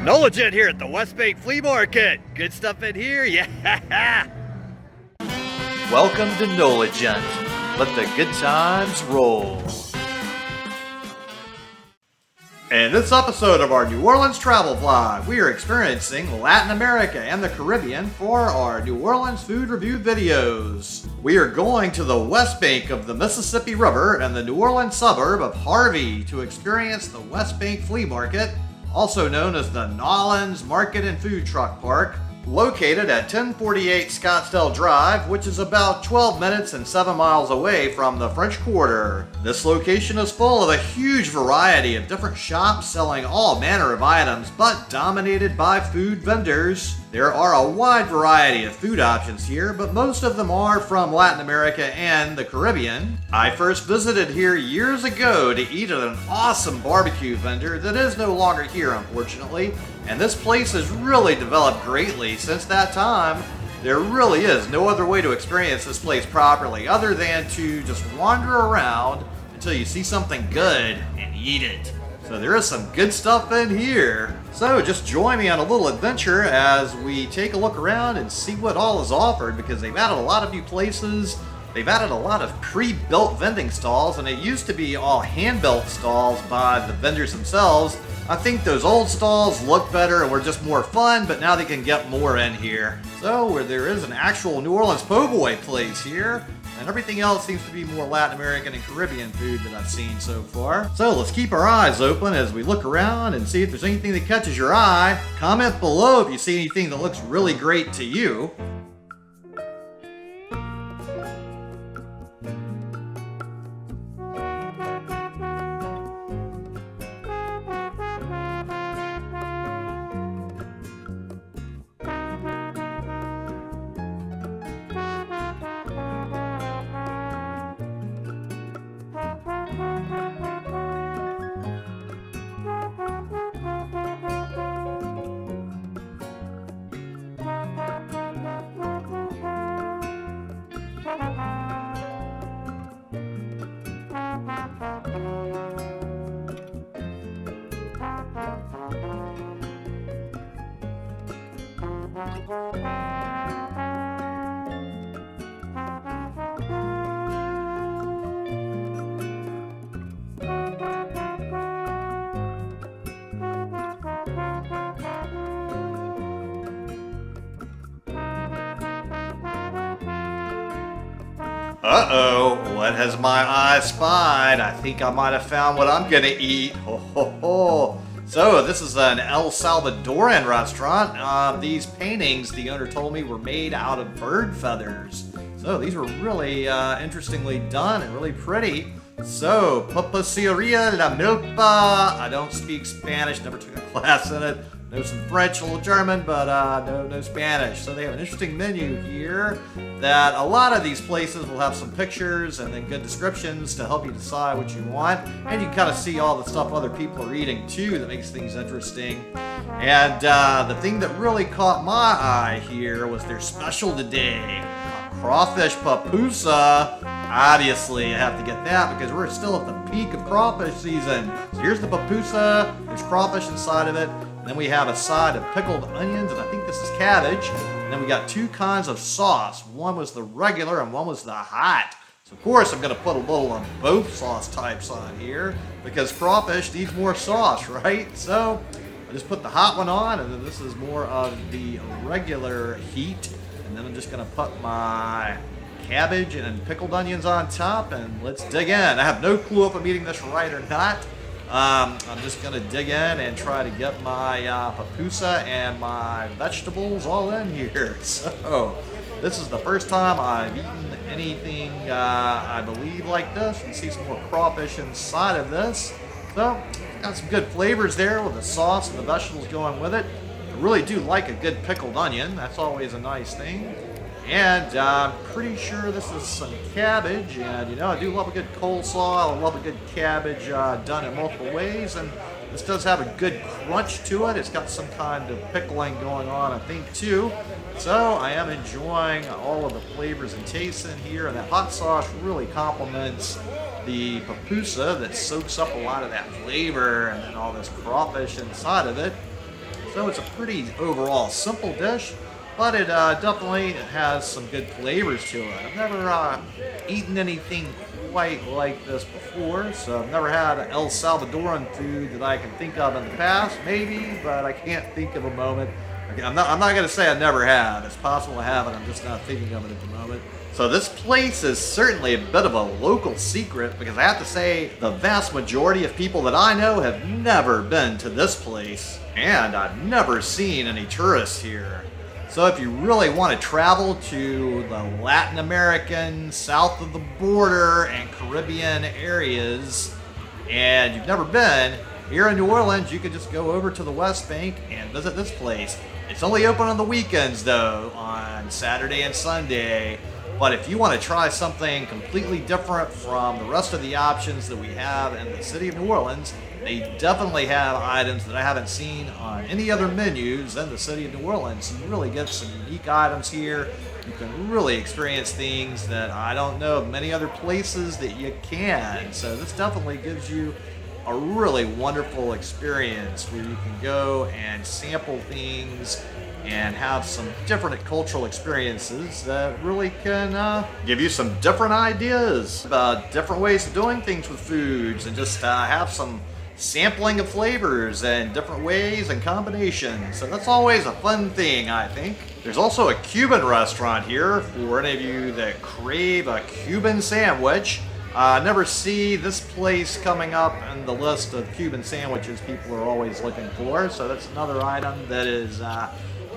Knowlins here at the Westbank Flea Market. Good stuff in here, yeah. Welcome to Knowlins. Let the good times roll. In this episode of our New Orleans travel vlog, we are experiencing Latin America and the Caribbean for our New Orleans food review videos. We are going to the west bank of the Mississippi River and the New Orleans suburb of Harvey to experience the Westbank Flea Market, also known as the Nawlins Market and Food Truck Park, located at 1048 Scotsdale Drive, which is about 12 minutes and 7 miles away from the French Quarter. This location is full of a huge variety of different shops selling all manner of items, but dominated by food vendors. There are a wide variety of food options here, but most of them are from Latin America and the Caribbean. I first visited here years ago to eat at an awesome barbecue vendor that is no longer here, unfortunately, and this place has really developed greatly since that time. There really is no other way to experience this place properly other than to just wander around until you see something good and eat it. So there is some good stuff in here. So just join me on a little adventure as we take a look around and see what all is offered, because they've added a lot of new places. They've added a lot of pre-built vending stalls, and it used to be all hand-built stalls by the vendors themselves. I think those old stalls look better and were just more fun, but now they can get more in here. So where there is an actual New Orleans po' boy place here, and everything else seems to be more Latin American and Caribbean food that I've seen so far. So let's keep our eyes open as we look around and see if there's anything that catches your eye. Comment below if you see anything that looks really great to you. Uh-oh, what has my eye spied? I think I might have found what I'm gonna eat. Ho ho ho. So this is an El Salvadoran restaurant. These paintings, the owner told me, were made out of bird feathers. So these were really interestingly done and really pretty. So, Papaceria La Milpa. I don't speak Spanish, never took a class in it. Know some French, a little German, but no Spanish. So they have an interesting menu here that a lot of these places will have some pictures and then good descriptions to help you decide what you want. And you can kind of see all the stuff other people are eating too that makes things interesting. And the thing that really caught my eye here was their special today, a crawfish papusa. Obviously, I have to get that because we're still at the peak of crawfish season. So here's the papusa, there's crawfish inside of it. Then we have a side of pickled onions, and I think this is cabbage. And then we got two kinds of sauce. One was the regular and one was the hot. So of course I'm gonna put a little of both sauce types on here because crawfish needs more sauce, right? So I just put the hot one on, and then this is more of the regular heat. And then I'm just gonna put my cabbage and pickled onions on top, and let's dig in. I have no clue if I'm eating this right or not. I'm just going to dig in and try to get my papusa and my vegetables all in here. So this is the first time I've eaten anything, I believe, like this. You can see some more crawfish inside of this. So got some good flavors there with the sauce and the vegetables going with it. I really do like a good pickled onion. That's always a nice thing. And I'm pretty sure this is some cabbage, and you know, I do love a good coleslaw. I love a good cabbage done in multiple ways, and this does have a good crunch to it. It's got some kind of pickling going on, I think, too. So I am enjoying all of the flavors and tastes in here, and that hot sauce really complements the papusa that soaks up a lot of that flavor and then all this crawfish inside of it. So it's a pretty overall simple dish, but it definitely has some good flavors to it. I've never eaten anything quite like this before, so I've never had an El Salvadoran food that I can think of in the past, maybe, but I can't think of a moment. I'm not going to say I never have. It's possible I haven't. I'm just not thinking of it at the moment. So this place is certainly a bit of a local secret because I have to say the vast majority of people that I know have never been to this place, and I've never seen any tourists here. So if you really want to travel to the Latin American, south of the border, and Caribbean areas, and you've never been, here in New Orleans, you could just go over to the Westbank and visit this place. It's only open on the weekends, though, on Saturday and Sunday. But if you want to try something completely different from the rest of the options that we have in the city of New Orleans, they definitely have items that I haven't seen on any other menus in the city of New Orleans. You really get some unique items here. You can really experience things that I don't know of many other places that you can. So this definitely gives you a really wonderful experience where you can go and sample things and have some different cultural experiences that really can give you some different ideas about different ways of doing things with foods, and just have some sampling of flavors and different ways and combinations. So that's always a fun thing, I think. There's also a Cuban restaurant here for any of you that crave a Cuban sandwich. I never see this place coming up in the list of Cuban sandwiches people are always looking for, so that's another item that is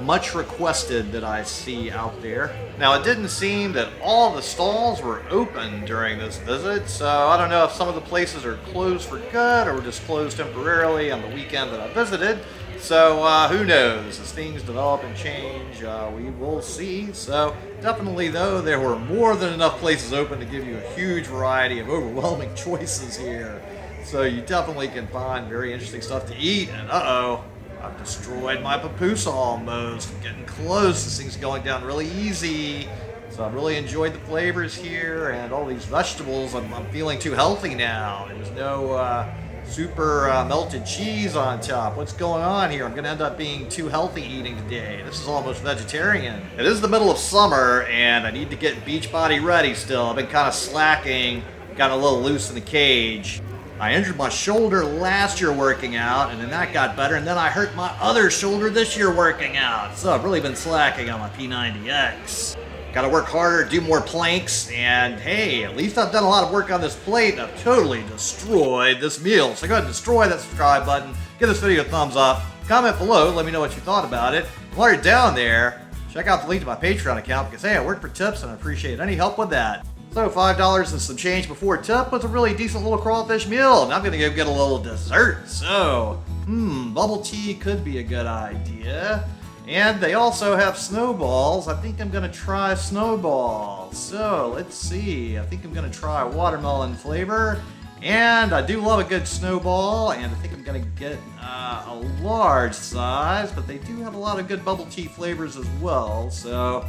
much requested that I see out there. Now, it didn't seem that all the stalls were open during this visit, so I don't know if some of the places are closed for good or just closed temporarily on the weekend that I visited. So who knows? As things develop and change, we will see. So definitely, though, there were more than enough places open to give you a huge variety of overwhelming choices here. So you definitely can find very interesting stuff to eat. And uh-oh, I've destroyed my pupusa almost. I'm getting close. This thing's going down really easy. So I've really enjoyed the flavors here and all these vegetables. I'm feeling too healthy now. There was no super melted cheese on top. What's going on here? I'm going to end up being too healthy eating today. This is almost vegetarian. It is the middle of summer, and I need to get Beachbody ready still. I've been kind of slacking, got a little loose in the cage. I injured my shoulder last year working out, and then that got better, and then I hurt my other shoulder this year working out. So I've really been slacking on my P90X. Got to work harder, do more planks, and hey, at least I've done a lot of work on this plate, and I've totally destroyed this meal. So go ahead and destroy that subscribe button, give this video a thumbs up, comment below, let me know what you thought about it. While you're down there, check out the link to my Patreon account, because hey, I work for tips, and I appreciate any help with that. So $5 and some change before tip was a really decent little crawfish meal. Now I'm gonna go get a little dessert. So, bubble tea could be a good idea. And they also have snowballs. I think I'm gonna try snowballs. So let's see. I think I'm gonna try watermelon flavor. And I do love a good snowball, and I think I'm gonna get a large size, but they do have a lot of good bubble tea flavors as well. So,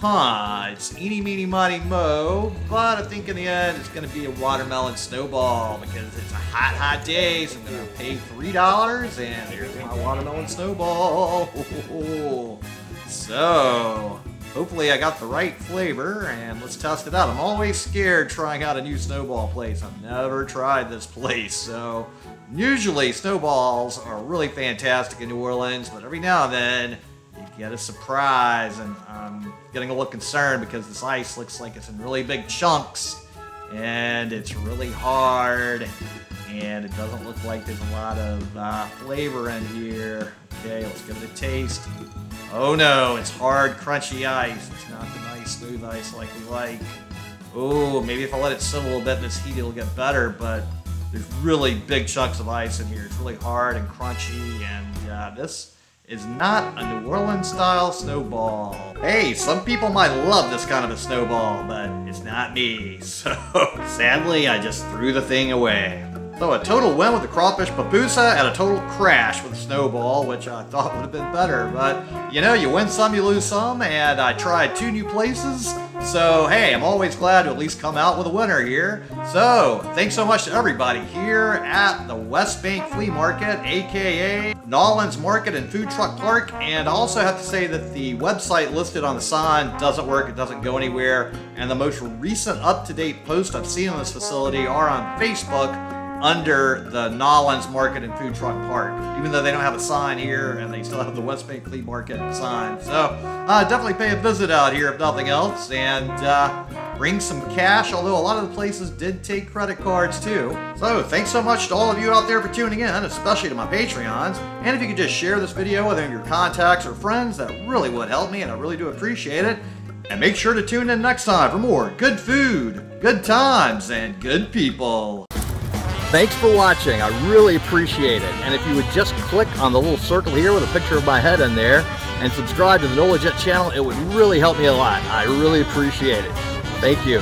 it's eeny, meeny, miny, mo, but I think in the end it's going to be a watermelon snowball because it's a hot, hot day, so I'm going to pay $3, and there's my watermelon snowball. So, hopefully I got the right flavor, and let's test it out. I'm always scared trying out a new snowball place. I've never tried this place, so usually snowballs are really fantastic in New Orleans, but every now and then you get a surprise, and I'm getting a little concerned because this ice looks like it's in really big chunks, and it's really hard, and it doesn't look like there's a lot of flavor in here. Okay, let's give it a taste. Oh no, it's hard, crunchy ice. It's not the nice, smooth ice like we like. Oh, maybe if I let it sit a little bit in this heat, it'll get better, but there's really big chunks of ice in here. It's really hard and crunchy, and this is not a New Orleans style snowball. Hey, some people might love this kind of a snowball, but it's not me. So sadly, I just threw the thing away. So a total win with the crawfish pupusa and a total crash with the snowball, which I thought would have been better. But you know, you win some, you lose some, and I tried 2 new places. So, hey, I'm always glad to at least come out with a winner here. So, thanks so much to everybody here at the Westbank Flea Market, aka Nawlins Market and Food Truck Park. And I also have to say that the website listed on the sign doesn't work, it doesn't go anywhere. And the most recent up-to-date posts I've seen on this facility are on Facebook under the Nawlins Market and Food Truck Park, even though they don't have a sign here and they still have the Westbank Flea Market sign. So definitely pay a visit out here if nothing else, and bring some cash, although a lot of the places did take credit cards too. So thanks so much to all of you out there for tuning in, especially to my Patreons. And if you could just share this video with any of your contacts or friends, that really would help me, and I really do appreciate it. And make sure to tune in next time for more good food, good times, and good people. Thanks for watching. I really appreciate it. And if you would just click on the little circle here with a picture of my head in there and subscribe to the Nawlins channel, it would really help me a lot. I really appreciate it. Thank you.